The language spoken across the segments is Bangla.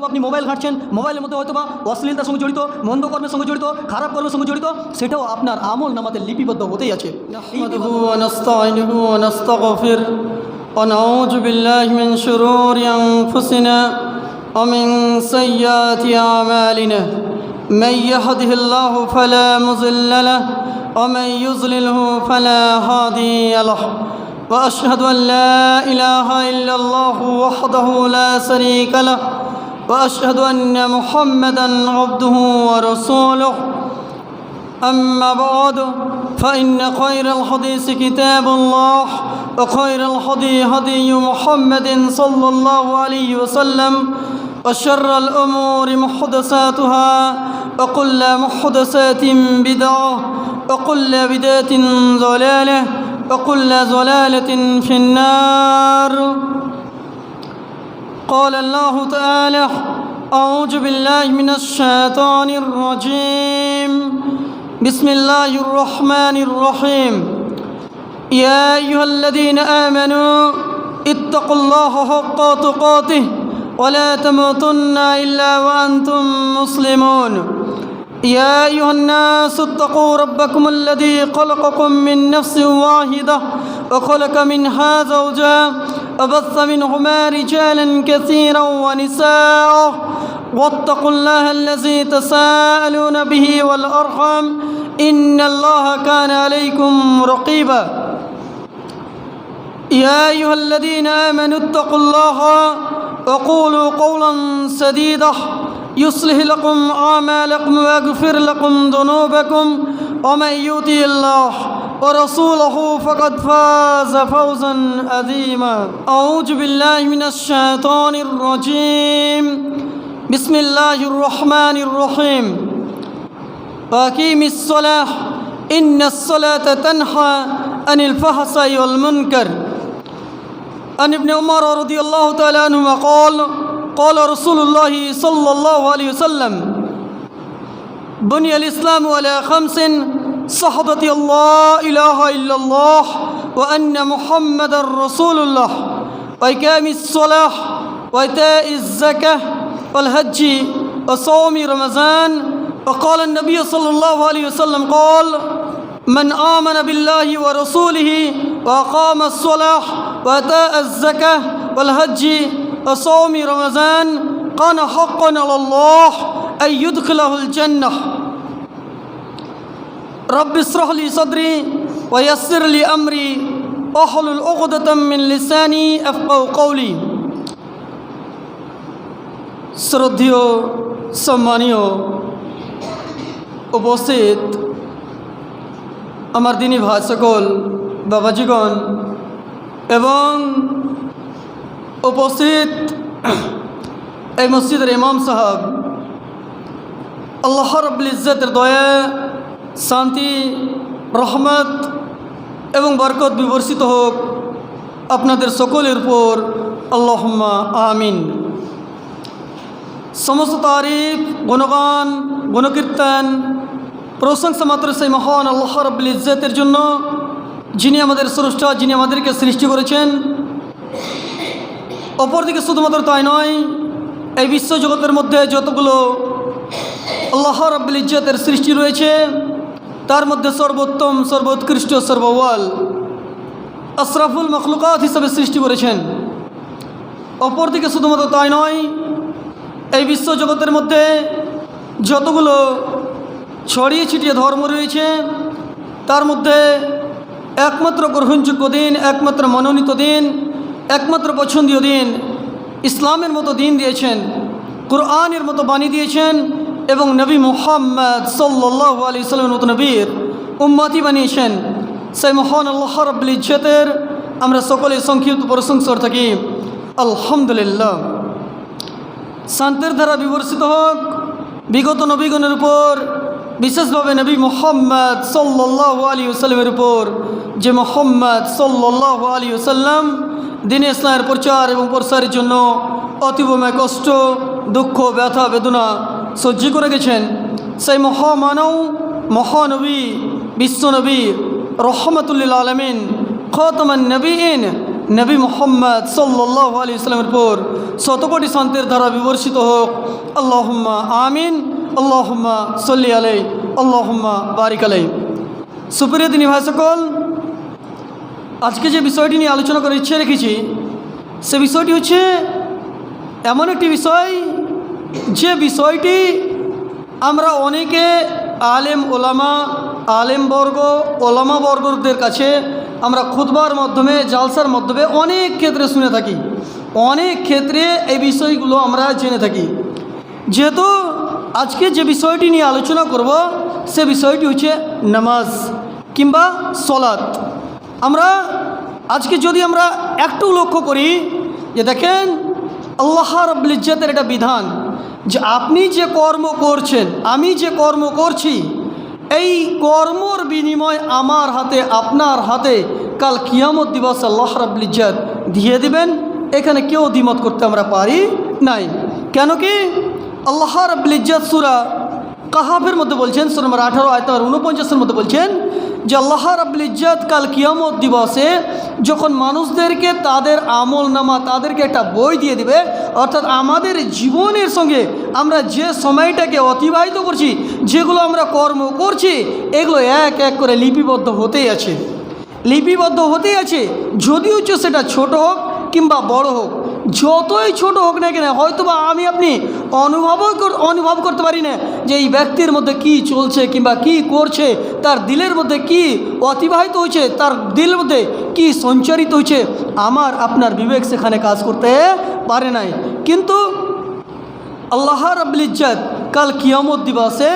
আপনি মোবাইল ঘাঁটছেন, মোবাইলের মধ্যে হয়তো বা অশ্লীলতার সঙ্গে জড়িত, মন্দ কর্মের সঙ্গে জড়িত, খারাপ কর্মের সঙ্গে জড়িত, সেটাও আপনার আমল নামাতে লিপিবদ্ধ হতেই আছে। نحمده ونستعينه ونستغفره ونعوذ بالله من شرور أنفسنا ومن سيئات أعمالنا من يهده الله فلا مضل له ومن يضلله فلا هادي له وأشهد أن لا إله إلا الله وحده لا شريك له وأشهد أن محمدا عبده ورسوله أما بعد فإن خير الحديث كتاب الله وخير الهدي هدي محمد صلى الله عليه وسلم وشر الأمور محدثاتها وكل محدثات بدعة وكل بدعة ضلالة وكل ضلالة في النار. قال الله تعالى: أعوذ بالله من الشيطان الرجيم. بسم الله الرحمن الرحيم. يا أيها الذين آمنوا اتقوا الله حق تقاته ولا تموتن إلا وأنتم مسلمون. يا أيها الناس اتقوا ربكم الذي خلقكم من نفس واحدة وخلق منها زوجها وبث منهما رجالا كثيرا ونساء واتقوا الله الذي تساءلون به والأرحام إن الله كان عليكم رقيبا. يا أيها الذين آمنوا اتقوا الله وقولوا قولا سديدا يصلح لكم أعمالكم ويغفر لكم ذنوبكم ومن يطع الله ورسوله فقد فاز فوزا عظيما. أعوذ بالله من الشيطان الرجيم. بسم الله الرحمن الرحيم. وأقيم الصلاة إن الصلاة تنهى عن الفحشاء والمنكر. عن ابن عمر رضي الله تعالى عنهما قال: قال رسول الله صلى الله عليه وسلم: بني الإسلام على خمس: شهادة الله إله إلا الله وأن محمد رسول الله وإقام الصلاة وإيتاء الزكاة والحج وصوم رمضان. وقال النبي صلى الله عليه وسلم قال: من آمن بالله ورسوله وأقام الصلاة وأتى الزكاة والحج وصوم رمضان كان حقا على الله أن يدخله الجنة. رب اشرح لي صدري ويسر لي أمري واحلل عقدة من لساني يفقهوا قولي. শ্রদ্ধেয় সম্মানীয় উপস্থিত আমার দিনী ভাই সকল বাবাজিগণ এবং উপস্থিত এই মসজিদের ইমাম সাহেব, আল্লাহ রাব্বুল ইজ্জতের দয়া, শান্তি, রহমত এবং বরকত বিবর্ষিত হোক আপনাদের সকলের উপর, আল্লাহুম্মা আমিন। সমস্ত তারিফ, গুণগান, গুণকীর্তন, প্রশংসা মাত্র সেই মহান আল্লাহ রাব্বুল ইজ্জতের জন্য, যিনি আমাদের স্রষ্টা, যিনি আমাদেরকে সৃষ্টি করেছেন। অপরদিকে শুধুমাত্র তাই নয়, এই বিশ্বজগতের মধ্যে যতগুলো আল্লাহ রাব্বুল ইজ্জতের সৃষ্টি রয়েছে তার মধ্যে সর্বোত্তম, সর্বোৎকৃষ্ট, সর্বওয়াল, আশরাফুল মখলুকাত হিসাবে সৃষ্টি করেছেন। অপরদিকে শুধুমাত্র তাই নয়, এই বিশ্বজগতের মধ্যে যতগুলো ছড়িয়ে ছিটিয়ে ধর্ম রয়েছে তার মধ্যে একমাত্র গ্রহণযোগ্য দিন, একমাত্র মনোনীত দিন, একমাত্র পছন্দীয় দিন ইসলামের মতো দিন দিয়েছেন, কুরআনের মতো বাণী দিয়েছেন এবং নবী মুহাম্মদ সাল্লাল্লাহু আলাইহি ওয়াসাল্লামের মতো নবীর উম্মতি বানিয়েছেন। সেই মহান আল্লাহ রাব্বুল ইজ্জতের আমরা সকলে সংক্ষিপ্ত প্রশংসা করে থাকি আলহামদুলিল্লাহ। শান্তির ধারা বিবর্ষিত হোক বিগত নবীগণের উপর, বিশেষভাবে নবী মুহাম্মদ সাল্লাল্লাহু আলাইহি ওয়াসাল্লামের উপর, যে মুহাম্মদ সাল্লাল্লাহু আলাইহি ওয়াসাল্লাম দ্বীন ইসলামের প্রচার এবং প্রসারের জন্য অতীবময় কষ্ট, দুঃখ, ব্যথা, বেদনা সহ্য করে গেছেন। সেই মহামানব, মহানবী, বিশ্বনবী, রহমতুল্লিল আলমিন, খতমান নবীন নবী মোহাম্মদ সাল্লাল্লাহু আলাইহি সাল্লামের পর শতকোটি শান্তির ধারা বিবর্ষিত হোক। আল্লাহুম্মা আমিন। আল্লাহুম্মা সাল্লি আলাইহি, আল্লাহুম্মা বারিক আলাইহি। সুপ্রিয় দিনী ভাই সকল, আজকে যে বিষয়টি নিয়ে আলোচনা করার ইচ্ছে রেখেছি সে বিষয়টি হচ্ছে এমন একটি বিষয় যে বিষয়টি আমরা অনেকে আলেম ওলামা, আলেমবর্গ, ওলামাবর্গদের কাছে আমরা খুতবার মাধ্যমে, জালসার মাধ্যমে অনেক ক্ষেত্রে শুনে থাকি, অনেক ক্ষেত্রে এই বিষয়গুলো আমরা জেনে থাকি। যেহেতু আজকে যে বিষয়টি নিয়ে আলোচনা করব সে বিষয়টি হচ্ছে নামাজ কিংবা সলাত। আমরা আজকে যদি আমরা একটু লক্ষ্য করি যে দেখেন আল্লাহ রাব্বুল ইজ্জতের এটা বিধান যে আপনি যে কর্ম করছেন, আমি যে কর্ম করছি, এই কর্মর বিনিময় আমার হাতে, আপনার হাতে কাল কিয়ামত দিবস আল্লাহ রাব্বুল ইজ্জত দিয়ে দিবেন। এখানে কেউ দ্বিমত করতে আমরা পারি নাই। কেন কি আল্লাহ রাব্বুল ইজ্জত সূরা কাহাফের মধ্যে বলছেন, সূরা নম্বর 18 আয়াত নম্বর 49-এর মধ্যে বলছেন যে আল্লাহ রাব্বুল ইজ্জত কাল কিয়ামত দিবসে যখন মানুষদেরকে তাদের আমল নামা, তাদেরকে একটা বই দিয়ে দিবে, অর্থাৎ আমাদের জীবনের সঙ্গে আমরা যে সময়টাকে অতিবাহিত করছি, যেগুলো আমরা কর্ম করছি, এগুলো এক এক করে লিপিবদ্ধ হতেই আছে, লিপিবদ্ধ হতেই আছে। যদিও সেটা ছোট হোক কিংবা বড় হোক, যতই ছোট হোক না কেন, হয়তোবা আমি আপনি অনুভব করতে পারি না যে এই ব্যক্তির মধ্যে কি চলছে কিংবা কি করছে, তার দিলের মধ্যে কি অতিবাহিত হয়েছে, তার দিলের মধ্যে কি সঞ্চারিত হয়েছে, আমার আপনার বিবেক সেখানে কাজ করতে পারে নাই। কিন্তু আল্লাহ রাব্বুল ইজ্জত কাল কিয়ামত দিবসে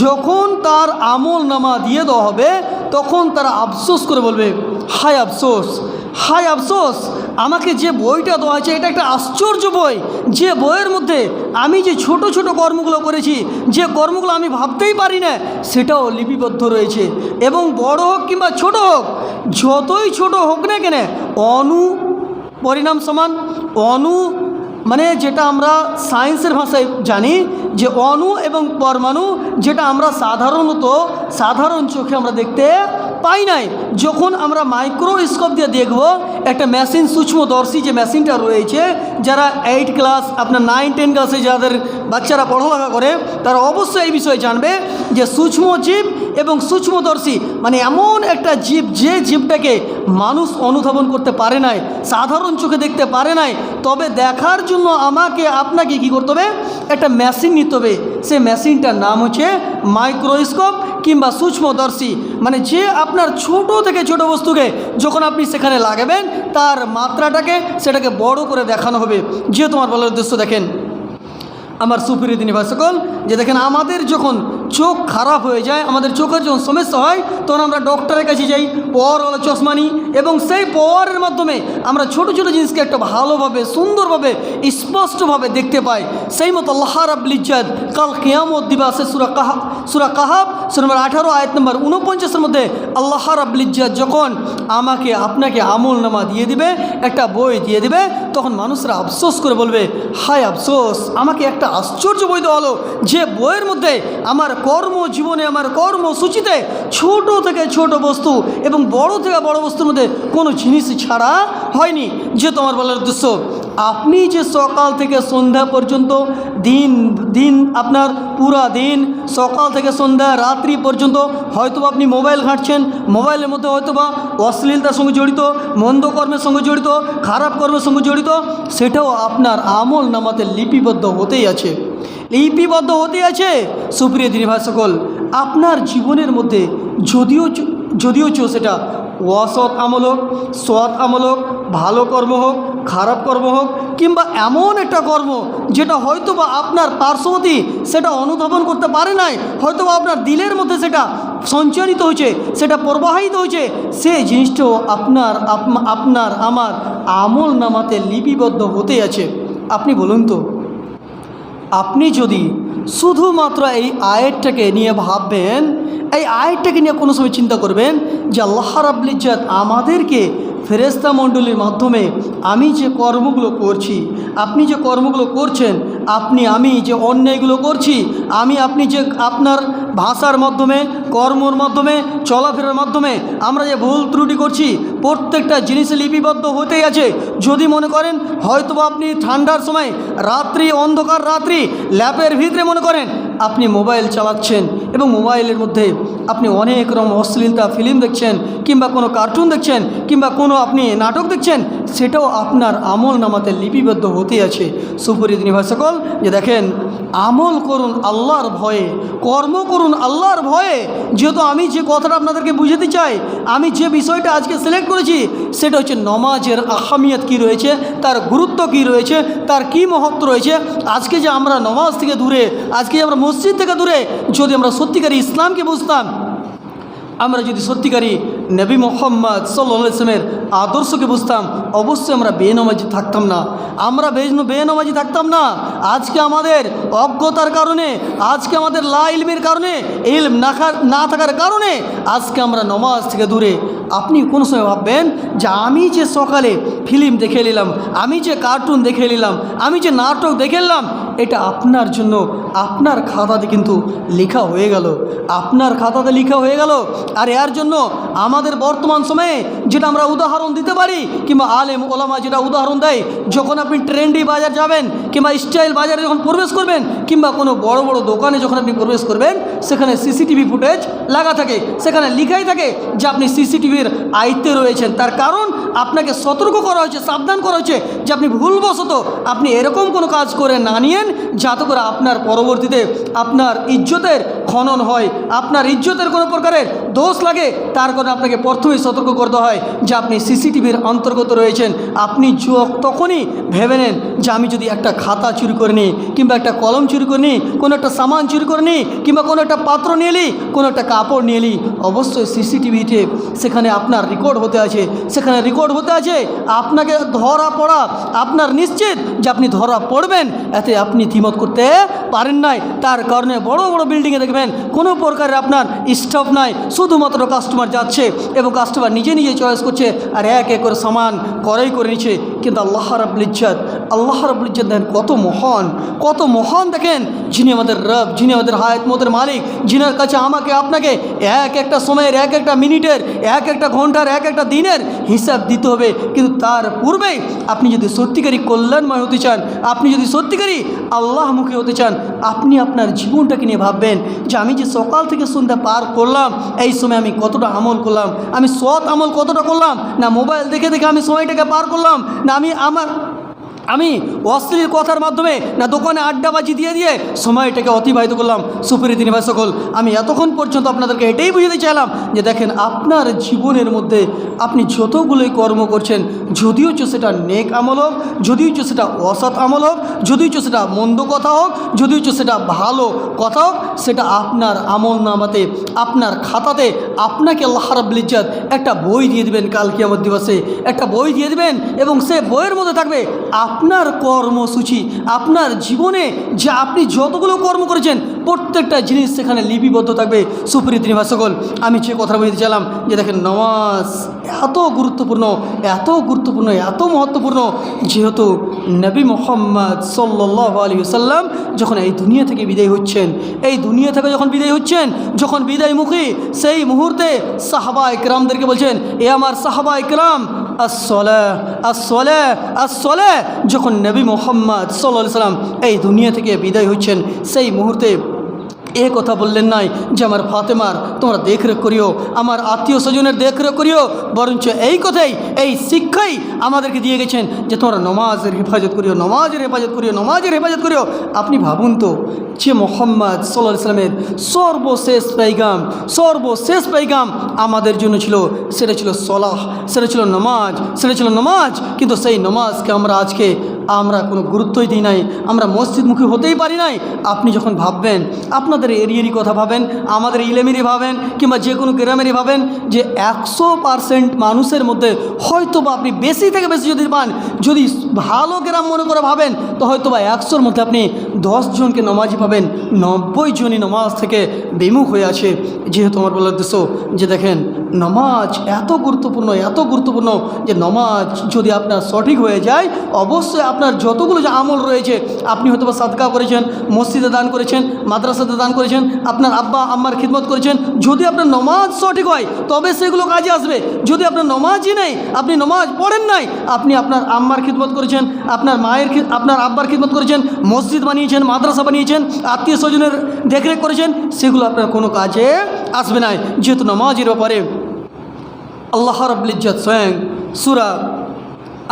যখন তার আমল নামা দিয়ে দেওয়া হবে, তখন তারা আফসোস করে বলবে, হায় আফসোস, হায় আফসোস, আমাকে যে বইটা দেওয়া হয়েছে এটা একটা আশ্চর্য বই, যে বইয়ের মধ্যে আমি যে ছোট ছোট কর্মগুলো করেছি, যে কর্মগুলো আমি ভাবতেই পারি না, সেটাও লিপিবদ্ধ রয়েছে। এবং বড় হোক কিংবা ছোট হোক, যতই ছোট হোক না কেন, অনু পরিণাম সমান অনু, মানে যেটা আমরা সায়েন্সের ভাষায় জানি যে অণু এবং পরমাণু, যেটা আমরা সাধারণ চোখে আমরা দেখতে পাই নাই, যখন আমরা মাইক্রোস্কোপ দিয়ে দেখব, একটা মেশিন, সূক্ষ্মদর্শী যে মেশিনটা রয়েছে, যারা 8 ক্লাস, আপনার 9-10 ক্লাসে যাদের বাচ্চারা পড়ালেখা করে তারা অবশ্যই এই বিষয়ে জানবে যে সূক্ষ্ম জীব এবং সূক্ষ্মদর্শী মানে এমন একটা জীব, যে জীবটাকে মানুষ অনুধাবন করতে পারে নাই, সাধারণ চোখে দেখতে পারে নাই। তবে দেখার জন্য আমাকে আপনাকে কি করতে হবে, একটা মেশিন নিতে হবে। সেই মেশিনটার নাম হচ্ছে মাইক্রোস্কোপ কিংবা সূক্ষ্মদর্শী, মানে যে আপনার ছোট থেকে ছোট বস্তুকে যখন আপনি সেখানে লাগাবেন, তার মাত্রাটাকে, সেটাকে বড় করে দেখানো হবে। যে তোমার বলার উদ্দেশ্য, দেখেন আমার সুপ্রিয় দিনী ভাই সকল, যে দেখেন আমাদের যখন চোখ খারাপ হয়ে যায়, আমাদের চোখের যখন সমস্যা হয়, তখন আমরা ডক্টরের কাছে যাই, পাওয়ারওয়ালা চশমা নিই, এবং সেই পাওয়ারের মাধ্যমে আমরা ছোট ছোট জিনিসকে একটা ভালোভাবে, সুন্দরভাবে, স্পষ্টভাবে দেখতে পাই। সেই মতো আল্লাহ রাব্বুল ইজ্জত কাল কিয়ামত দিবসে সূরা কাহাফ সূরা নম্বর 18 আয়াত নম্বর 49-এর মধ্যে আল্লাহ রাব্বুল ইজ্জত যখন আমাকে আপনাকে আমল নামা দিয়ে দিবে, একটা বই দিয়ে দিবে, তখন মানুষরা আফসোস করে বলবে, হায় আফসোস, আমাকে একটা আশ্চর্য বই দেওয়া হলো, যে বইয়ের মধ্যে আমার কর্মজীবনে, আমার কর্মসূচিতে ছোট থেকে ছোট বস্তু এবং বড় থেকে বড় বস্তুর মধ্যে কোনো জিনিসই ছাড়া হয়নি। যে তোমার বলার উদ্দেশ্য, আপনি যে সকাল থেকে সন্ধ্যা পর্যন্ত দিন আপনার পুরা দিন, সকাল থেকে সন্ধ্যা, রাত্রি পর্যন্ত হয়তোবা আপনি মোবাইল ঘাঁটছেন, মোবাইলের মধ্যে হয়তোবা অশ্লীলতার সঙ্গে জড়িত, মন্দ কর্মের সঙ্গে জড়িত, খারাপ কর্মের সঙ্গে জড়িত, সেটাও আপনার আমল নামাতে লিপিবদ্ধ হতেই আছে, লিপিবদ্ধ হতে আছে। সুপ্রিয় দিনী ভাই সকল, আপনার জীবনের মধ্যে যদিও সেটা অসৎ আমল হোক, সৎ আমল হোক, ভালো কর্ম হোক, খারাপ কর্ম হোক, কিংবা এমন একটা কর্ম যেটা হয়তোবা আপনার পার্শ্ববর্তী সেটা অনুধাবন করতে পারে নাই, হয়তোবা আপনার দিলের মধ্যে সেটা সঞ্চারিত হয়েছে, সেটা প্রবাহিত হয়েছে, সেই জিনিসটাও আপনার আমার আমল নামাতে লিপিবদ্ধ হতে আছে। আপনি বলুন তো, আপনি যদি শুধুমাত্র এই আয়াতটাকে নিয়ে ভাববেন, এই আয়াতটাকে নিয়ে কোনো সময় চিন্তা করবেন যে আল্লাহ রাব্বুল ইজ্জত আমাদেরকে ফেরেশতা মণ্ডলীর মাধ্যমে আমি যে কর্মগুলো করছি, আপনি যে কর্মগুলো করছেন, আমি যে অন্যায়গুলো করছি, আপনি যে আপনার ভাষার মাধ্যমে, কর্মর মাধ্যমে, চলাফেরার মাধ্যমে আমরা যে ভুল ত্রুটি করছি প্রত্যেকটা জিনিসে লিপিবদ্ধ হতেই আছে। যদি মনে করেন হয়তোবা আপনি ঠান্ডার সময় রাত্রি, অন্ধকার রাত্রি ল্যাপের ভিতরে মনে করেন আপনি মোবাইল চালাচ্ছেন এবং মোবাইলের মধ্যে আপনি অনেক রকম অশ্লীলতা ফিল্ম দেখছেন, কিংবা কোনো কার্টুন দেখছেন, কিংবা কোনো আপনি নাটক দেখছেন, সেটাও আপনার আমল নামাতে লিপিবদ্ধ হতেই আছে। সুপরিচিত ভাই সকল, যে দেখেন আমল করুন আল্লাহর ভয়ে, কর্ম করুন আল্লাহর ভয়ে। যেহেতু আমি যে কথাটা আপনাদেরকে বুঝাতে চাই, আমি যে বিষয়টা আজকে সিলেক্ট করেছি সেটা হচ্ছে নমাজের আহমিয়ত কী রয়েছে, তার গুরুত্ব কী রয়েছে, তার কী মহত্ব রয়েছে। আজকে যে আমরা নমাজ থেকে দূরে, আজকে যে আমরা মসজিদ থেকে দূরে, যদি আমরা সত্যিকারী ইসলামকে বুঝতাম, আমরা যদি সত্যিকারী নবী মোহাম্মদ সাল্লাল্লাহু আলাইহি ওয়াসাল্লামের আদর্শকে বুঝতাম, অবশ্যই আমরা বেনামাজি থাকতাম না, আমরা বেনামাজি থাকতাম না। আজকে আমাদের অজ্ঞতার কারণে, আজকে আমাদের লা ইলমের কারণে, ইলম না থাকার কারণে আজকে আমরা নমাজ থেকে দূরে। আপনি কোনো সময় ভাববেন যে আমি যে সকালে ফিল্ম দেখে নিলাম, আমি যে কার্টুন দেখে নিলাম, আমি যে নাটক দেখে নিলাম, এটা আপনার জন্য আপনার খাতাতে কিন্তু লেখা হয়ে গেল, আপনার খাতাতে লেখা হয়ে গেল। আর এর জন্য আমাদের বর্তমান সময়ে যেটা আমরা উদাহরণ দিতে পারি, কিংবা আলেম ওলামা যেটা উদাহরণ দেয়, যখন আপনি ট্রেন্ডি বাজার যাবেন, কিংবা স্টাইল বাজারে যখন প্রবেশ করবেন, কিংবা কোনো বড় বড় দোকানে যখন আপনি প্রবেশ করবেন, সেখানে সিসিটিভি ফুটেজ লাগা থাকে, সেখানে লেখাই থাকে যে আপনি সিসিটিভির আয়ত্তে রয়েছেন। তার কারণ আপনাকে সতর্ক করা হয়েছে, সাবধান করা হয়েছে যে আপনি ভুলবশত আপনি এরকম কোনো কাজ করে না নিয়েন যাতে করে আপনার পরবর্তীতে আপনার ইজ্জতের খনন হয়, আপনার ইজ্জতের কোনো প্রকারের দোষ লাগে। তার কারণে আপনাকে প্রথমেই সতর্ক করতে হয় যে আপনি সিসিটিভির অন্তর্গত রয়েছেন। আপনি তখনই ভেবে নেন যে আমি যদি একটা খাতা চুরি করে নিই, কিংবা একটা কলম চুরি করে নিই, কোনো একটা সামান চুরি করে নিই, কিংবা কোনো একটা পাত্র নিয়ে নিই, কোনো একটা কাপড় নিয়ে নিই, অবশ্যই সিসিটিভিতে সেখানে আপনার রেকর্ড হতে আছে, সেখানে রেকর্ড হতে আছে। আপনাকে ধরা পড়া আপনার নিশ্চিত যে আপনি ধরা পড়বেন, এতে আপনি দ্বিমত করতে পারেন নাই। তার কারণে বড় বড় বিল্ডিংয়ে দেখবেন কোনো প্রকারের আপনার স্টাফ নাই, শুধুমাত্র কাস্টমার যাচ্ছে এবং কাস্টমার নিজে নিজে চয়েস করছে আর এক এক করে সামান ক্রয় করে নিচ্ছে। কিন্তু আল্লাহ রাব্বুল ইজ্জত দেখেন কত মহান দেখেন, যিনি আমাদের রব, যিনি আমাদের হায়াত মতের মালিক, যিনার কাছে আমাকে আপনাকে এক একটা সময়ের, এক একটা মিনিটের, এক একটা ঘন্টার, এক একটা দিনের হিসাব দিতে হবে। কিন্তু তার পূর্বেই আপনি যদি সত্যিকারী কল্যাণময় হতে চান, আপনি যদি সত্যিকারী আল্লাহমুখী হতে চান, আপনি আপনার জীবনটাকে নিয়ে ভাববেন যে আমি যে সকাল থেকে সন্ধ্যা পার করলাম, এই সময় আমি কতটা আমল করলাম, আমি সৎ আমল কতটা করলাম, না মোবাইল দেখে দেখে আমি সময়টাকে পার করলাম, না আমি অশ্লীল কথার মাধ্যমে, না দোকানে আড্ডাবাজি দিয়ে সময়টাকে অতিবাহিত করলাম। সুপ্রিয় ভাই সকল, আমি এতক্ষণ পর্যন্ত আপনাদেরকে এটাই বুঝাতে চাইলাম যে দেখেন আপনার জীবনের মধ্যে আপনি যতগুলোই কর্ম করছেন, যদিও সেটা নেক আমল হোক, যদিও সেটা অসৎ আমল হোক, যদিও সেটা মন্দ কথা হোক, যদিও সেটা ভালো কথা হোক, সেটা আপনার আমল নামাতে, আপনার খাতাতে আপনাকে আল্লাহ রাব্বুল ইজ্জত একটা বই দিয়ে দেবেন। কাল কিয়ামত দিবসে একটা বই দিয়ে দেবেন এবং সে বইয়ের মধ্যে থাকবে আপনার কর্মসূচি, আপনার জীবনে যে আপনি যতগুলো কর্ম করেছেন প্রত্যেকটা জিনিস সেখানে লিপিবদ্ধ থাকবে। সুপ্রিয় ভাই সকল, আমি যে কথা বলতে চাইলাম যে দেখেন নামাজ এত গুরুত্বপূর্ণ, এত মহত্বপূর্ণ, যেহেতু নবী মুহাম্মদ সাল্লাল্লাহু আলাইহি ওয়াসাল্লাম যখন এই দুনিয়া থেকে বিদায় হচ্ছেন, যখন বিদায়মুখী, সেই মুহূর্তে সাহাবা ইকরামদেরকে বলছেন, এ আমার সাহাবা ইকরাম, আসসালাহ। যখন নবী মুহাম্মদ সাল্লাল্লাহু আলাইহি ওয়াসাল্লাম এই দুনিয়া থেকে বিদায় হচ্ছেন, সেই মুহূর্তে এ কথা বললেন নাই যে আমার ফাতেমার তোমরা দেখরেখ করিও, আমার আত্মীয় স্বজনের দেখরেখ করিও, বরঞ্চ এই কথাই, এই শিক্ষাই আমাদেরকে দিয়ে গেছেন যে তোমরা নমাজের হেফাজত করিও। আপনি ভাবুন তো যে মুহাম্মদ সাল্লাল্লাহু আলাইহি ওয়াসাল্লামের সর্বশেষ পেগাম আমাদের জন্য ছিল, সেটা ছিল সলাহ, সেটা ছিল নামাজ। কিন্তু সেই নামাজকে আমরা কোনো গুরুত্বই দিই নাই, আমরা মসজিদমুখী হতেই পারি নাই। আপনি যখন ভাববেন, আপনাদের এরিয়ারই কথা ভাবেন, আমাদের ইলেমেরই ভাবেন, কিংবা যে কোনো গ্রামেরই ভাবেন, যে 100% মানুষের মধ্যে হয়তো বা আপনি বেশি থেকে বেশি যদি পান, যদি ভালো গ্রাম মনে করে ভাবেন, তো হয়তো বা 100-র মধ্যে আপনি 10 জনকে নামাজি পাবেন, 90 জনই নামাজ থেকে বিমুখ হয়ে আছে। যেহেতু আমার বলার উদ্দেশ্য যে দেখেন নমাজ এত গুরুত্বপূর্ণ যে নমাজ যদি আপনার সঠিক হয়ে যায়, অবশ্যই আপনার যতগুলো যে আমল রয়েছে, আপনি হয়তো বা সাদকা করেছেন, মসজিদে দান করেছেন, মাদ্রাসাতে দান করেছেন, আপনার আব্বা আম্মার খিদমত করেছেন, যদি আপনার নমাজ সঠিক হয় তবে সেগুলো কাজে আসবে। যদি আপনার নমাজই নেই, আপনি নমাজ পড়েন নাই, আপনি আপনার আম্মার খিদমত করেছেন, আপনার আব্বার খিদমত করেছেন, মসজিদ বানিয়েছেন, মাদ্রাসা বানিয়েছেন, আত্মীয় স্বজনের দেখরেখ করেছেন, সেগুলো আপনার কোনো কাজে আসবে না। যেহেতু নামাজের ব্যাপারে আল্লাহ রাব্বুল ইজ্জত স্বয়ং সূরা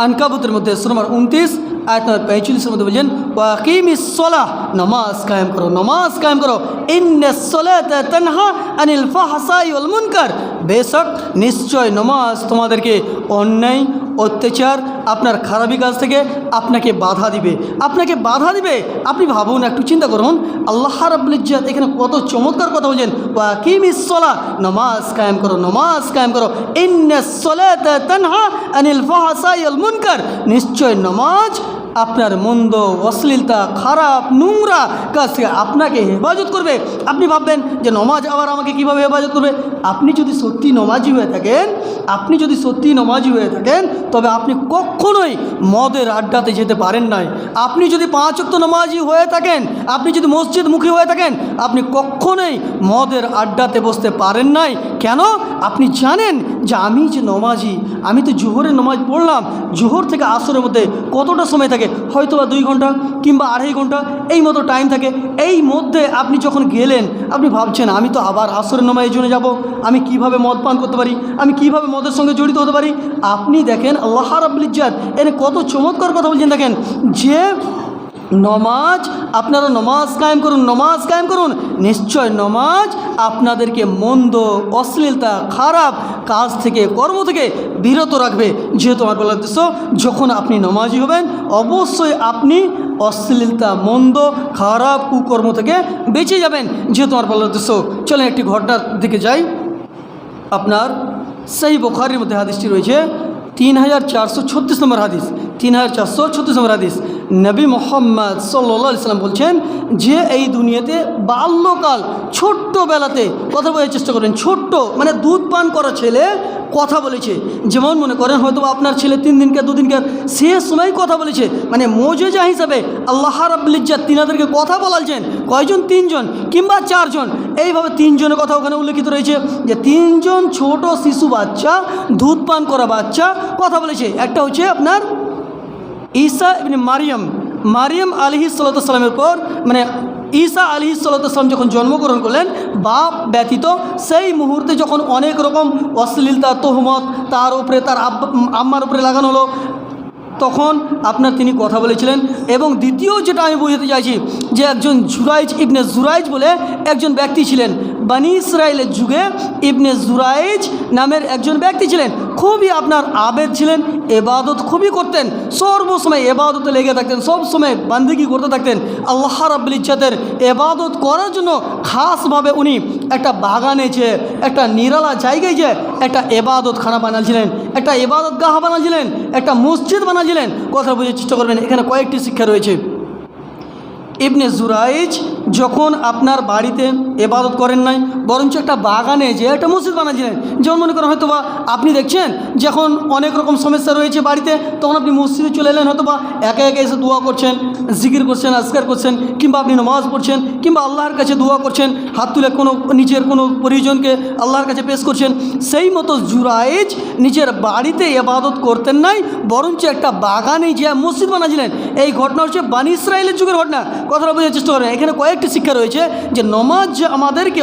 আনকাবুতের মধ্যে সূরা নম্বর 29 আয়াত নম্বর 45 মধ্যে বলেন, ওয়াকিমিস সালাহ, নামাজ কায়েম করো, ইন্নাস সালাতা তানহা আনিল ফাহশাই ওয়াল মুনকার, বেশক নিশ্চয় নামাজ তোমাদেরকে অন্যায়, অত্যাচার, আপনার খারাপি কাজ থেকে আপনাকে বাধা দিবে। আপনি ভাবুন, একটু চিন্তা করুন, আল্লাহ রাব্বুল ইজ্জত এখানে কত চমৎকার কথা বলছেন, ওয়াকিমিস সালাহ, নামাজ কায়েম করো, ইন্নাস সালাতা তানহা আনিল ফাহশাই ওয়াল মুনকার, নিশ্চয় নামাজ আপনার মন্দ, অশ্লীলতা, খারাপ, নোংরা কাজ থেকে আপনাকে হেফাজত করবে। আপনি ভাববেন যে নমাজ আবার আমাকে কিভাবে হেফাজত করবে? আপনি যদি সত্যি নমাজি হয়ে থাকেন তবে আপনি কখনোই মদের আড্ডাতে যেতে পারেন নাই। আপনি যদি 5 ওয়াক্ত নমাজি হয়ে থাকেন, আপনি যদি মসজিদমুখী হয়ে থাকেন, আপনি কখনোই মদের আড্ডাতে বসতে পারেন নাই। কেন? আপনি জানেন যে আমি যে নমাজি, আমি তো জোহরের নমাজ পড়লাম, জোহর থেকে আসরের মধ্যে কতটা সময় থাকে? হয়তো বা 2 ঘন্টা কিংবা 2.5 ঘন্টা, এই মতো টাইম থাকে। এই মধ্যে আপনি যখন গেলেন, আপনি ভাবছেন আমি তো আবার আসরের নামাজের জন্য যাব, আমি কিভাবে মদ পান করতে পারি, আমি কিভাবে মদের সঙ্গে জড়িত হতে পারি। আপনি দেখেন আল্লাহ রাব্বুল ইজ্জত এর কত চমৎকার কথা বলছেন। দেখেন যে আপনারা নমাজ কায়েম করুন, নিশ্চয় নমাজ আপনাদেরকে মন্দ, অশ্লীলতা, খারাপ কাজ থেকে, কর্ম থেকে বিরত রাখবে। যেহেতু আমার বলার উদ্দেশ্য, যখন আপনি নমাজি হবেন অবশ্যই আপনি অশ্লীলতা, মন্দ, খারাপ, কুকর্ম থেকে বেঁচে যাবেন। যেহেতু আমার বলার উদ্দেশ্য, চলেন একটি ঘটনার দিকে যাই। আপনার সহিহ বুখারীর মধ্যে হাদিসটি রয়েছে 3436 নম্বর হাদিস, 3436 নম্বর হাদিস। নবী মুহাম্মদ সাল্লাল্লাহু আলাইহি সাল্লাম বলছেন যে এই দুনিয়াতে বাল্যকাল, ছোট্টবেলাতে, কথা বলার চেষ্টা করবেন, ছোট্ট মানে দুধ পান করা ছেলে কথা বলেছে। যেমন মনে করেন হয়তো আপনার ছেলে 3 দিনকার 2 দিনকার, সে সময় কথা বলেছে, মানে মোজেজা হিসাবে আল্লাহ রাব্বুল ইজ্জত তিনাদেরকে কথা বলালছেন। কয়জন? 3 জন কিংবা 4 জন, এইভাবে 3 জনের কথা ওখানে উল্লেখিত রয়েছে যে 3 জন ছোট শিশু বাচ্চা, দুধ পান করা বাচ্চা কথা বলেছে। একটা হচ্ছে আপনার ঈসা ইবনে মারিয়াম আলাইহিস সালাতু ওয়াস সালামের পর, মানে ঈসা আলাইহিস সালাতু ওয়াস সালাম যখন জন্মগ্রহণ করলেন, বাপ ব্যতীত সেই মুহূর্তে যখন অনেক রকম অশ্লীলতা, তোহমত তার উপরে, তার আম্মার উপরে লাগানো হলো, তখন আপনার তিনি কথা বলেছিলেন। এবং দ্বিতীয় যেটা আমি বোঝাতে চাইছি যে একজন ইবনে জুরাইজ বলে একজন ব্যক্তি ছিলেন, বনি ইসরায়েলের যুগে ইবনে জুরাইজ নামের একজন ব্যক্তি ছিলেন, খুবই আপনার আবেদ ছিলেন, এবাদত খুবই করতেন, সর্বসময় এবাদতে লেগে থাকতেন, সব সময় বান্দিগি করতে থাকতেন। আল্লাহ রাব্বুল ইজ্জতের এবাদত করার জন্য খাসভাবে উনি একটা বাগানে যে, একটা নিরালা জায়গায় যে একটা এবাদত খানা বানাচ্ছিলেন, একটা এবাদত গাহ বানাচ্ছিলেন, একটা মসজিদ বানাচ্ছিলেন। কথা বোঝার চেষ্টা করবেন, এখানে কয়েকটি শিক্ষা রয়েছে। ইবনে জুরাইজ যখন আপনার বাড়িতে এবাদত করেন নাই, বরঞ্চ একটা বাগানে যে একটা মসজিদ বানাচ্ছিলেন। যেমন মনে করেন হয়তো বা আপনি দেখছেন যখন অনেক রকম সমস্যা রয়েছে বাড়িতে, তখন আপনি মসজিদে চলে এলেন, হয়তো বা একে একে এসে দোয়া করছেন, জিকির করছেন, আজকার করছেন, কিংবা আপনি নামাজ পড়ছেন, কিংবা আল্লাহর কাছে দোয়া করছেন, হাত তুলে নিজের কোনো পরিজনকে আল্লাহর কাছে পেশ করছেন। সেই মতো জুরাইজ নিজের বাড়িতে এবাদত করতেন নাই, বরঞ্চ একটা বাগানে যে মসজিদ বানাচ্ছিলেন। এই ঘটনা হচ্ছে বনি ইসরায়েলের যুগের ঘটনা। কথাটা বোঝার চেষ্টা করেন, এখানে কয়েকটি শিক্ষা রয়েছে যে নমাজ যে আমাদেরকে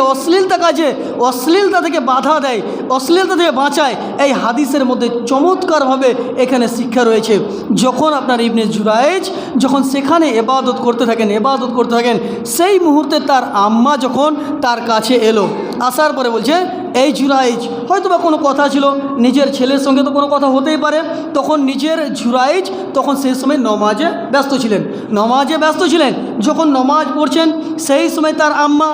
অশ্লীলতা থেকে বাধা দেয়, অশ্লীলতা থেকে বাঁচায়, এই হাদিসের মধ্যে চমৎকারভাবে এখানে শিক্ষা রয়েছে। যখন আপনার ইবনে জুরাইজ যখন সেখানে এবাদত করতে থাকেন, সেই মুহূর্তে তার আম্মা যখন তার কাছে এলো, আসার পরে বলছে, এই জুরাইজ, হয়তো বা কোনো কথা ছিল, নিজের ছেলের সঙ্গে তো কোনো কথা হতেই পারে, তখন নিজের জুরাইজ তখন সেই সময় নমাজে ব্যস্ত ছিলেন। যখন নমাজ পড়ছেন সেই সময় তার আম্মা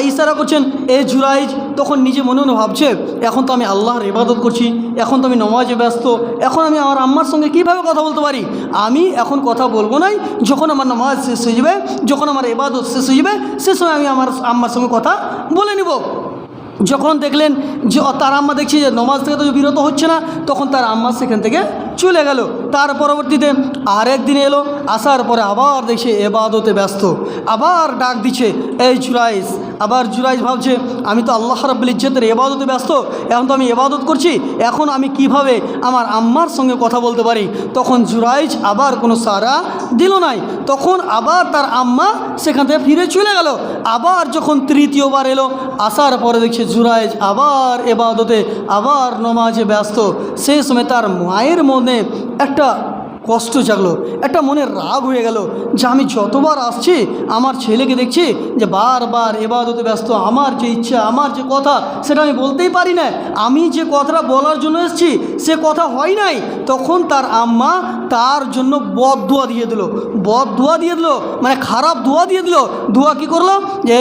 ইশারা করছেন, এ জুরাইজ, তখন নিজে মনে মনে ভাবছে, এখন তো আমি আল্লাহর ইবাদত করছি, এখন তো আমি নমাজে ব্যস্ত, এখন আমি আমার আম্মার সঙ্গে কীভাবে কথা বলতে পারি? আমি এখন কথা বলবো নাই, যখন আমার নামাজ শেষ হয়ে যাবে, যখন আমার ইবাদত শেষ হয়ে যাবে, সে সময় আমি আমার আম্মার সঙ্গে কথা বলে নিব। যখন দেখলেন যে তার আম্মা দেখছি যে নমাজ থেকে তো বিরত হচ্ছে না, তখন তার আম্মা সেখান থেকে চলে গেল। তার পরবর্তীতে আরেক দিন এলো, আসার পরে আবার দেখছে এবাদতে ব্যস্ত, আবার ডাক দিচ্ছে এই জুরাইজ। আবার জুরাইজ ভাবছে আমি তো আল্লাহ রাব্বুল ইজ্জতের এবাদতে ব্যস্ত, এখন তো আমি এবাদত করছি, এখন আমি কিভাবে আমার আম্মার সঙ্গে কথা বলতে পারি। তখন জুরাইজ আবার কোনো সাড়া দিল নাই। তখন আবার তার আম্মা সেখান থেকে ফিরে চলে গেল। আবার যখন তৃতীয়বার এলো, আসার পরে দেখছে জুরাইজ আবার এবাদতে, আবার নমাজে ব্যস্ত। সেই সময় তার মায়ের মনে একটা কষ্ট জাগলো, একটা মনের রাগ হয়ে গেল যে আমি যতবার আসছি আমার ছেলেকে দেখছি যে বারবার এবাদতে ব্যস্ত, আমার যে ইচ্ছা, আমার যে কথা সেটা আমি বলতেই পারি না, আমি যে কথাটা বলার জন্য এসেছি সে কথা হয় নাই। তখন তার আম্মা তার জন্য বদদুয়া দিয়ে দিল, বদদুয়া দিয়ে দিল, মানে খারাপ দোয়া দিয়ে দিল। দোয়া কী করলো যে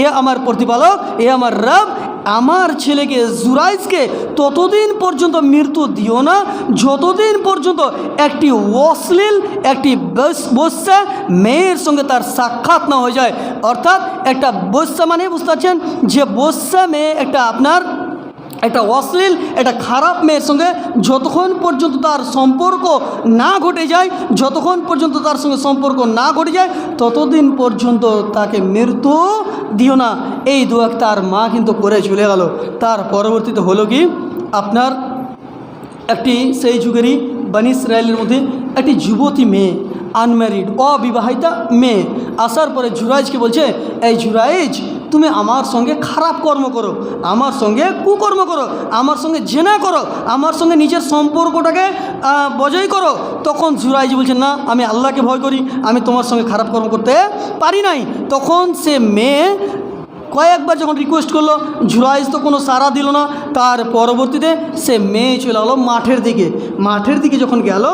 এ আমার প্রতিপালক, এ আমার রব, আমার ছেলেকে জুরাইজকে ততদিন পর্যন্ত মৃত্যু দিও না যতদিন পর্যন্ত একটি অশ্লীল, একটি বস্যা মেয়ের সঙ্গে তার সাক্ষাৎ না হয়ে যায়। অর্থাৎ একটা বস্যা মানে বুঝতে পারছেন যে বস্যা মেয়ে একটা আপনার একটা অশ্লীল, একটা খারাপ মেয়ের সঙ্গে যতক্ষণ পর্যন্ত তার সম্পর্ক না ঘটে যায়, যতক্ষণ পর্যন্ত তার সঙ্গে সম্পর্ক না ঘটে যায় ততদিন পর্যন্ত তাকে মৃত্যু দিও না। এই দোয়া তার মা কিন্তু করে চলে গেল। তার পরবর্তীতে হলো কি আপনার একটি সেই যুগেরই বনি ইসরায়েলের মধ্যে একটি যুবতী মেয়ে, আনম্যারিড, অবিবাহিতা মেয়ে আসার পরে জুরাইজকে বলছে এই জুরাইজ, তুমি আমার সঙ্গে খারাপ কর্ম করো, আমার সঙ্গে কুকর্ম করো, আমার সঙ্গে জেনা করো, আমার সঙ্গে নিজের সম্পর্কটাকে বজায় করো। তখন জুরাইজ বলছে না, আমি আল্লাহকে ভয় করি, আমি তোমার সঙ্গে খারাপ কর্ম করতে পারি নাই। তখন সে মেয়ে কয়েকবার যখন রিকোয়েস্ট করলো, জুরাইজ তো কোনো সাড়া দিল না। তার পরবর্তীতে সে মেয়ে চলে গেলো মাঠের দিকে। মাঠের দিকে যখন গেল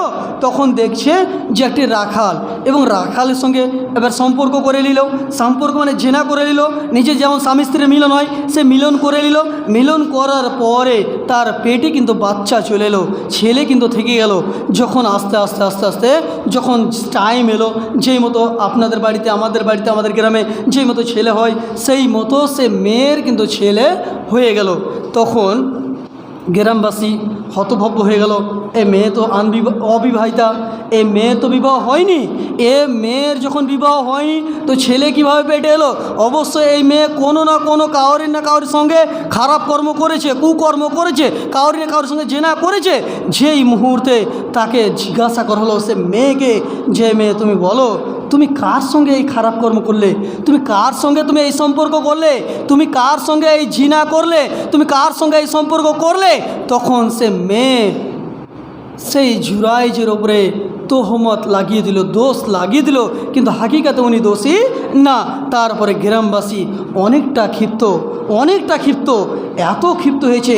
তখন দেখছে যে একটি রাখাল, এবং রাখালের সঙ্গে এবার সম্পর্ক করে নিল। সম্পর্ক মানে জেনা করে নিল, নিজে যেমন স্বামী স্ত্রীর মিলন হয় সে মিলন করে নিল। মিলন করার পরে তার পেটে কিন্তু বাচ্চা চলে এলো, ছেলে কিন্তু থেকে গেল। যখন আস্তে আস্তে আস্তে আস্তে যখন টাইম এলো, যেই মতো আপনাদের বাড়িতে, আমাদের বাড়িতে, আমাদের গ্রামে যেই মতো ছেলে হয় সেই মতো সে মেয়ের কিন্তু ছেলে হয়ে গেল। তখন গ্রামবাসী হতভম্ব হয়ে গেল, এ মেয়ে তো অবিবাহিতা, এ মেয়ে তো বিবাহ হয়নি, এ মেয়ের যখন বিবাহ হয়নি তো ছেলে কিভাবে পেটে এলো? অবশ্যই এই মেয়ে কোনো না কোনো কাউরির না কাউরির সঙ্গে খারাপ কর্ম করেছে, কুকর্ম করেছে, কাউরি না কাউরির সঙ্গে জেনা করেছে। যেই মুহূর্তে তাকে জিজ্ঞাসা করা হলো সে মেয়েকে, যে মেয়ে তুমি বলো তুমি কার সঙ্গে এই খারাপ কর্ম করলে, তুমি কার সঙ্গে তুমি এই সম্পর্ক করলে, তুমি কার সঙ্গে এই জিনা করলে, তুমি কার সঙ্গে এই সম্পর্ক করলে? তখন সে মেয়ে সেই জুরাইজের ওপরে তোহমত লাগিয়ে দিল, দোষ লাগিয়ে দিল, কিন্তু হাকিকাতে উনি দোষী না। তারপরে গ্রামবাসী অনেকটা ক্ষিপ্ত, এত ক্ষিপ্ত হয়েছে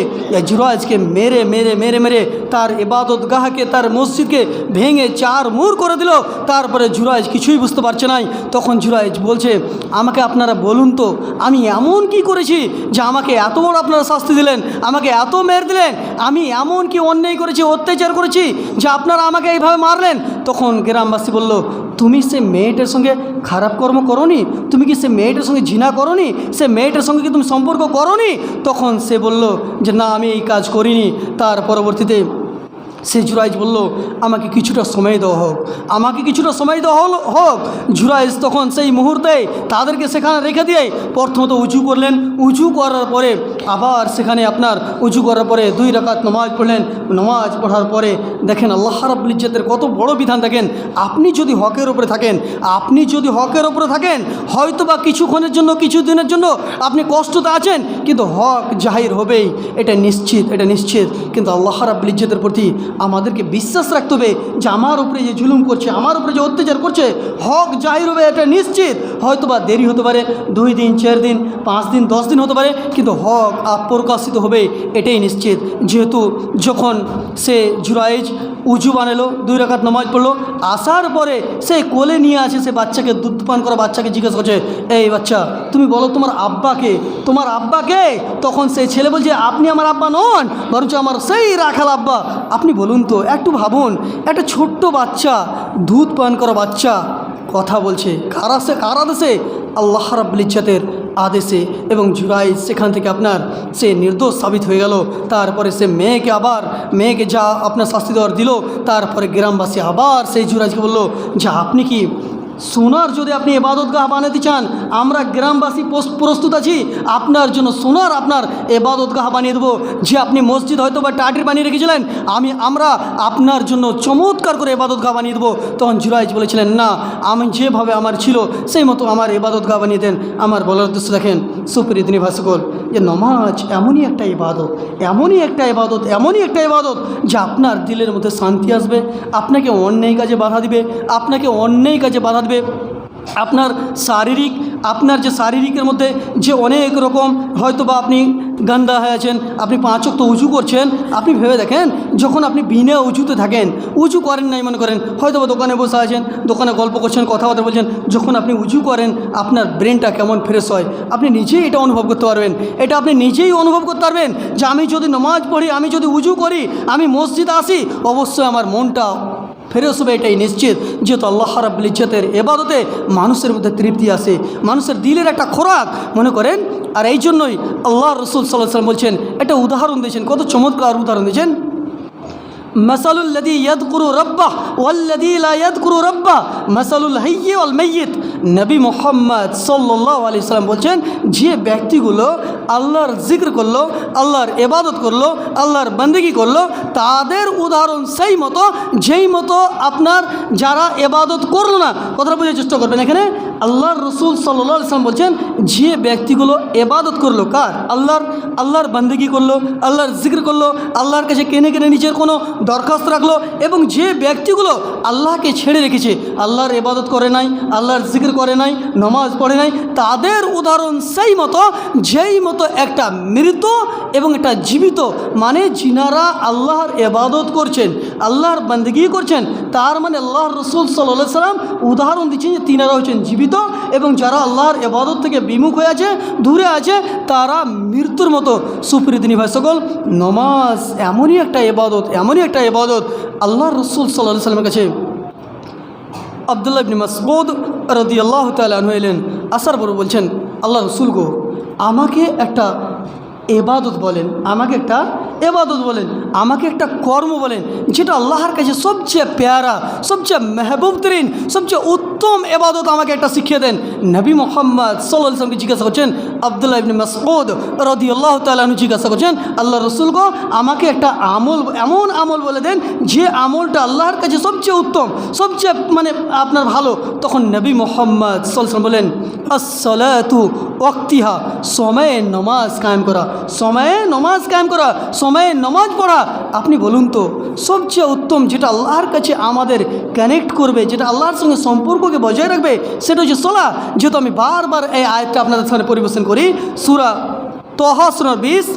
জুরাইজকে মেরে মেরে মেরে মেরে তার ইবাদত গাহকে, তার মসজিদকে ভেঙে চার মুর করে দিল। তারপরে জুরাইজ কিছুই বুঝতে পারছে না। তখন জুরাইজ বলছে আমাকে আপনারা বলুন তো আমি এমন কি করেছি যে আমাকে এত বড় আপনারা শাস্তি দিলেন, আমাকে এত মেরে দিলেন, আমি এমন কি অন্যায় করেছি, অত্যাচার করেছি যে আপনারা আমাকে এইভাবে মারলেন? তখন গ্রামবাসী বলল তুমি সে মেয়েটার সঙ্গে খারাপ কর্ম করোনি, তুমি কি সে মেয়েটার সঙ্গে জিনা করোনি, সে মেয়েটার সঙ্গে কি তুমি সম্পর্ক করোনি? তখন সে বলল যে না আমি এই কাজ করিনি। তার পরবর্তীতে সে জুরাইজ বলল আমাকে কিছুটা সময় দেওয়া হোক, আমাকে কিছুটা সময় দেওয়া হোক। জুরাইজ তখন সেই মুহূর্তে তাদেরকে সেখানে রেখে দিয়ে প্রথমত উঁচু করলেন, উঁচু করার পরে আবার সেখানে আপনার উঁচু করার পরে 2 রাকাত নামাজ পড়লেন। নামাজ পড়ার পরে দেখেন আল্লাহ রাব্বুল ইজ্জতের কত বড় বিধান। দেখেন আপনি যদি হকের ওপরে থাকেন, হয়তো বা কিছুক্ষণের জন্য, কিছু দিনের জন্য আপনি কষ্টতে আছেন, কিন্তু হক জাহির হবেই, এটা নিশ্চিত। কিন্তু আল্লাহ রাব্বুল ইজ্জতের প্রতি আমাদেরকে বিশ্বাস রাখতে হবে যে আমার উপরে যে জুলুম করছে, আমার উপরে যে অত্যাচার করছে, হক জাহির হবে এটা নিশ্চিত। হয়তো বা দেরি হতে পারে, 2 দিন, 4 দিন, 5 দিন, 10 দিন হতে পারে, কিন্তু হক প্রকাশিত হবে এটাই নিশ্চিত। যেহেতু যখন সে জুরাইজ উজু বানালো, 2 রাকাত নামাজ পড়লো, আসার পরে সে কোলে নিয়ে আসে সে বাচ্চাকে, দুধ পান করা বাচ্চাকে জিজ্ঞাসা করছে এই বাচ্চা তুমি বলো তোমার আব্বাকে? তখন সেই ছেলে বলছে আপনি আমার আব্বা নন, বরঞ্চ আমার সেই রাখাল আব্বা। আপনি বলুন তো, একটু ভাবুন, একটা ছোট্ট বাচ্চা, দুধ পান করা বাচ্চা কথা বলছে কারা দেশে? আল্লাহ রাব্বুল ইজ্জতের আদেশে, এবং জুরাইজ সেখান থেকে আপনার সে নির্দোষ সাবিত হয়ে গেল। তারপরে সে মেয়েকে যা আপনার শাস্তি দেওয়ার দিল, তারপরে গ্রামবাসী আবার সেই জুরাইজকে বলল যে আপনি কি সোনার যদি আপনি এবাদতগাহ বানাতে চান, আমরা গ্রামবাসী প্রস্তুত আছি আপনার জন্য সোনার আপনার এবাদতগাহ বানিয়ে দেবো। যে আপনি মসজিদ হয়তো বা টাটির বানিয়ে রেখেছিলেন, আমরা আপনার জন্য চমৎকার করে এবাদতগাহ বানিয়ে দেবো। তখন জুরাইজ বলেছিলেন, না, আমি যেভাবে আমার ছিল সেই মতো আমার এবাদতগাহ বানিয়ে দেন। আমার বলার উদ্দেশ্য দেখেন সুপ্রিয় দিনী ভাই সকল, যে নমাজ এমনই একটা ইবাদত, এমনই একটা ইবাদত যে আপনার দিলের মধ্যে শান্তি আসবে, আপনাকে অন্যায় কাজে বাধা দিবে, আপনার যে শারীরিকের মধ্যে যে অনেক রকম হয়তো বা আপনি গান্দা হয়ে আছেন, আপনি 5 ওয়াক্ত উজু করছেন, আপনি ভেবে দেখেন যখন আপনি বিনা উজুতে থাকেন, উজু করেন নাই মনে করেন, হয়তো বা দোকানে বসে আছেন, দোকানে গল্প করছেন, কথাবার্তা বলছেন, যখন আপনি উজু করেন আপনার ব্রেনটা কেমন ফ্রেশ হয় আপনি নিজেই এটা অনুভব করতে পারবেন। এটা আপনি নিজেই অনুভব করতে পারবেন যে আমি যদি নামাজ পড়ি, আমি যদি উজু করি, আমি মসজিদে আসি, অবশ্যই আমার মনটা ফেরত হবে, এটাই নিশ্চিত। যেহেতু আল্লাহ রাব্বুল ইজ্জতের ইবাদতে মানুষের মধ্যে তৃপ্তি আসে, মানুষের দিলের একটা খোরাক মনে করেন। আর এই জন্যই আল্লাহ রসুল সাল্লাল্লাহু আলাইহি ওয়াসাল্লাম বলছেন, একটা উদাহরণ দিয়েছেন, কত চমৎকার উদাহরণ দিয়েছেন। মাসালুল লাযী ইয়াযকুরু রাব্বাহ ওয়াল্লাযী লা ইয়াযকুরু রাব্বাহ মাসালুল হাইয়্যি ওয়াল মাইয়িত। নবী মুহাম্মদ সাল্লাল্লাহু আলাইহি সাল্লাম বলছেন, যে ব্যক্তিগুলো আল্লাহর জিক্র করলো, আল্লাহর ইবাদত করলো, আল্লাহর বন্দেগী করলো, তাদের উদাহরণ সেই মতো যেই মতো আপনার যারা ইবাদত করলো না। কথাটা বোঝার চেষ্টা করবেন। এখানে আল্লাহর রসুল সাল্লাল্লাহু আলাইহি সাল্লাম বলছেন, যে ব্যক্তিগুলো ইবাদত করলো, কার? আল্লাহর বন্দেগী করলো, আল্লাহর জিক্র করলো, আল্লাহর কাছে কেনে নিজের কোনো দরখাস্ত রাখলো, এবং যে ব্যক্তিগুলো আল্লাহকে ছেড়ে রেখেছে, আল্লাহর ইবাদত করে নাই, আল্লাহর জিকির করে নাই, নামাজ পড়ে নাই, তাদের উদাহরণ সেই মতো যেই মতো একটা মৃত এবং একটা জীবিত, মানে যিনারা আল্লাহর ইবাদত করছেন, আল্লাহর বন্দেগী করছেন, তার মানে আল্লাহর রসুল সাল্লাল্লাহু আলাইহি সাল্লাম উদাহরণ দিচ্ছেন যে তিনারা হচ্ছেন জীবিত, এবং যারা আল্লাহর ইবাদত থেকে বিমুখ হয়ে আছে, দূরে আছে, তারা মৃত্যুর মতো। সুপ্রিয় দিনী ভাই সকল, নামাজ এমনই একটা ইবাদত, আল্লাহর রসুল সাল্লাল্লাহু আলাইহি সাল্লামের কাছে আব্দুল্লাহ ইবনে মাসউদ রাদিয়াল্লাহু তাআলা আনহু এলেন, আসার পর বলছেন, আল্লাহ রসুল গো, আমাকে একটা এবাদত বলেন, আমাকে একটা কর্ম বলেন যেটা আল্লাহর কাছে সবচেয়ে প্যারা, সবচেয়ে মেহবুব তরিন, সবচেয়ে উত্তম এবাদত আমাকে একটা শিখিয়ে দেন। নবী মুহাম্মদ সাল্লাল্লাহু আলাইহি ওয়াসাল্লামকে জিজ্ঞাসা করছেন, আব্দুল্লাহ ইবনে মাসউদ রাদিয়াল্লাহু তাআলা আনহু জিজ্ঞাসা করছেন, আল্লাহ রসুল গো, আমাকে একটা এমন আমল বলে দেন যে আমলটা আল্লাহর কাছে সবচেয়ে উত্তম, সবচেয়ে মানে আপনার ভালো। তখন নবী মুহাম্মদ সাল্লাল্লাহু আলাইহি ওয়াসাল্লাম বলেন, আস-সালাতু ওয়াক্তিহা, সময়ে নামাজ কায়েম করা, সময়ে নামাজ পড়া। আপনি বলুন তো, সবচেয়ে উত্তম যেটা আল্লাহর কাছে আমাদের কানেক্ট করবে, যেটা আল্লাহর সঙ্গে সম্পর্ককে বজায় রাখবে, সেটা হচ্ছে সালাহ। যেহেতু আমি বারবার এই আয়াতটা আপনাদের সামনে পরিবেশন করি, সূরা তাহা সূরা 20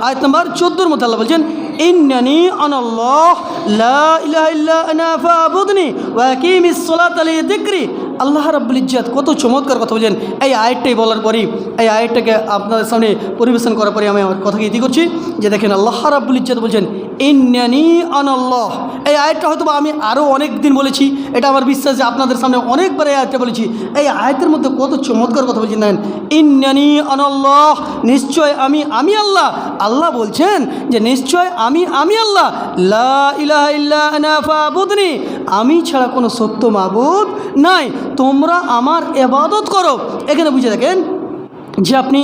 আয়াত নম্বর 14 মধ্যে আল্লাহ বলছেন, ইন্নানি আনাল্লাহ লা ইলাহা ইল্লা আনা ফাবুদনি ওয়া আকিমিস সালাতা লিযিকরি। আল্লাহ রাব্বুল ইজ্জত কত চমৎকার কথা বলছেন। এই আয়াতটাই বলার পরই, এই আয়াতটাকে আপনাদের সামনে পরিবেশন করার পরে আমি আমার কথাকে ইতি করছি যে দেখেন, আল্লাহ রাব্বুল ইজ্জত বলছেন, ইন্নানি আনাল্লাহ। এই আয়াতটা হয়তো বা আমি আরও অনেক দিন বলেছি, এটা আমার বিশ্বাস যে আপনাদের সামনে অনেকবার এই আয়াতটা বলেছি। এই আয়াতের মধ্যে কত চমৎকার কথা বলছেন, দেখেন, ইন্নানি আনাল্লাহ, নিশ্চয় আমি আল্লাহ। আল্লাহ বলছেন যে নিশ্চয় আমি আল্লাহ, লা ইলাহা ইল্লা আনা ফাবুদনি, আমি ছাড়া কোনো সত্য মাবুদ নাই, তোমরা আমার ইবাদত করো। এখানে বুঝে দেখেন যে আপনি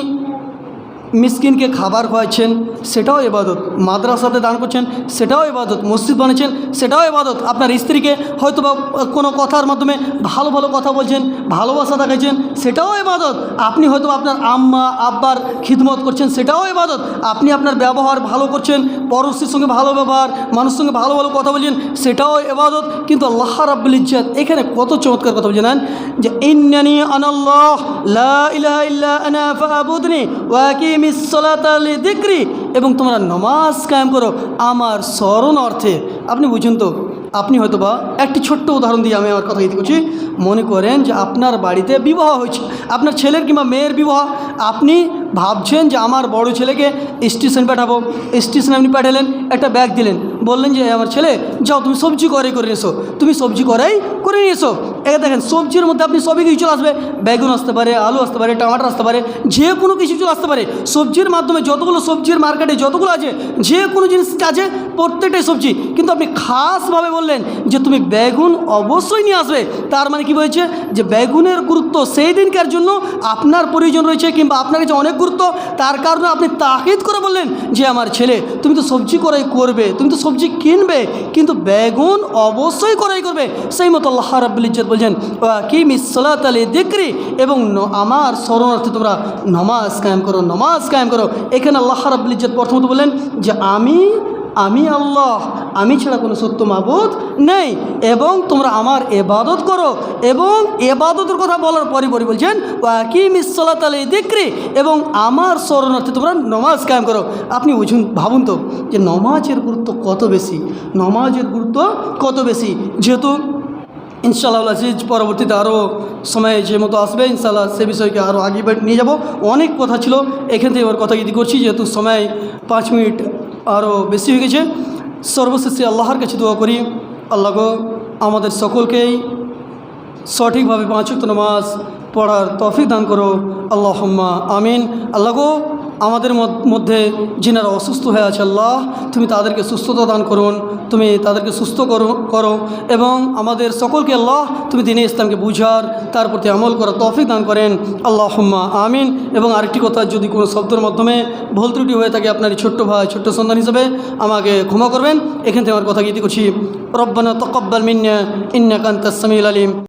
মিসকিনকে খাবার খাওয়াচ্ছেন, সেটাও ইবাদত, মাদ্রাসাতে দান করছেন, সেটাও ইবাদত, মসজিদ বানিয়েছেন, সেটাও ইবাদত, আপনার স্ত্রীকে হয়তো বা কোনো কথার মাধ্যমে ভালো কথা বলছেন, ভালোবাসা দেখাচ্ছেন, সেটাও ইবাদত। আপনি হয়তো আপনার আম্মা আব্বার খিদমত করছেন, সেটাও ইবাদত। আপনি আপনার ব্যবহার ভালো করছেন, পড়োশির সঙ্গে ভালো ব্যবহার, মানুষের সঙ্গে ভালো কথা বলছেন, সেটাও ইবাদত। কিন্তু আল্লাহ রাব্বুল ইজ্জত এখানে কত চমৎকার কথা বলছেন যে ইন্নানি আনাল্লাহ লা ইলাহা ইল্লা আনা ফাবুদনি ওয়া আকিমিস সালাতা লিযিকরি, এবং তোমরা নামাজ কায়েম করো আমার স্মরণ অর্থে। আপনি বুঝুন তো, আপনি হয়তো বা একটি ছোট্ট উদাহরণ দিয়ে আমি আমার কথা ইতি করছি। মনে করেন যে আপনার বাড়িতে বিবাহ হয়েছে, আপনার ছেলের কিংবা মেয়ের বিবাহ, আপনি ভাবছেন যে আমার বড় ছেলেকে স্টেশন পাঠাবো, স্টেশনে আপনি পাঠালেন, একটা ব্যাগ দিলেন, বললেন যে আমার ছেলে যাও তুমি সবজি করে এসো, তুমি সবজি করাই করে নিয়ে এসো। এবার দেখেন সবজির মধ্যে আপনি সবই কিছু চলে আসবে, বেগুন আসতে পারে, আলু আসতে পারে, টমাটার আসতে পারে, যে কোনো কিছু চলে আসতে পারে। সবজির মাধ্যমে যতগুলো সবজির মার্কেটে যতগুলো আছে, যে কোনো জিনিস আছে প্রত্যেকটাই সবজি, কিন্তু আপনি খাসভাবে বললেন যে তুমি বেগুন অবশ্যই নিয়ে আসবে। তার মানে কি বলছে যে বেগুনের গুরুত্ব সেই দিনকার জন্য আপনার প্রয়োজন রয়েছে, কিংবা আপনার কাছে অনেক গুরুত্ব, তার কারণে আপনি তাকিদ করে বললেন যে আমার ছেলে তুমি তো সবজি করাই করবে, তুমি তো সবজি কিনবে, কিন্তু বেগুন অবশ্যই করাই করবে। সেই মতো আল্লাহ রাব্বুল ইজ্জত বলছেন ওয়াকিমিস সালাতা লিযিকরি, এবং আমার স্মরণার্থে তোমরা নামাজ কায়েম করো, নামাজ কায়েম করো। এখানে আল্লাহ রাব্বুল ইজ্জত প্রথমত বললেন যে আমি আল্লাহ, আমি ছাড়া কোনো সত্য মাবুদ নেই, এবং তোমরা আমার এবাদত করো। এবং এবাদতের কথা বলার পরে বলছেন ওয়াকিমিস সালাতা লিযিকরি, এবং আমার স্মরণার্থে তোমরা নামাজ কায়েম করো। আপনি ভাবুন তো যে নামাজের গুরুত্ব কত বেশি, নামাজের গুরুত্ব কত বেশি। যেহেতু ইনশাআল্লাহ আজিজ পরবর্তীতে আরও সময় যে মতো আসবে ইনশাআল্লাহ সে বিষয়কে আরও আগে নিয়ে যাব। অনেক কথা ছিল, এখান থেকে এবার কথা ইতি করছি, যেহেতু সময় 5 মিনিট আরও বেশি হয়ে গেছে। সর্বশেষে আল্লাহর কাছে দোয়া করি, আল্লাহ গো আমাদের সকলকেই সঠিকভাবে 5 ওয়াক্ত নামাজ পড়ার তৌফিক দান করো, আল্লাহুম্মা আমিন। আল্লাহ গো আমাদের মধ্যে যিনারা অসুস্থ হয়ে আছে আল্লাহ, তুমি তাদেরকে সুস্থতা দান করুন, তুমি তাদেরকে সুস্থ করো এবং আমাদের সকলকে আল্লাহ তুমি দ্বীনে ইসলামকে বুঝার, তার প্রতি আমল করার তৌফিক দান করেন, আল্লাহুম্মা আমিন। এবং আরেকটি কথা, যদি কোনো শব্দের মাধ্যমে ভুল ত্রুটি হয়ে থাকে আপনার ছোট্ট ভাই, ছোট্ট সন্তান হিসেবে আমাকে ক্ষমা করবেন। এখান থেকে আমার কথা গীতি করছি, রব্বানা তাকাব্বাল মিন্না ইন্নাকা আনতাস সামিউল আলিম।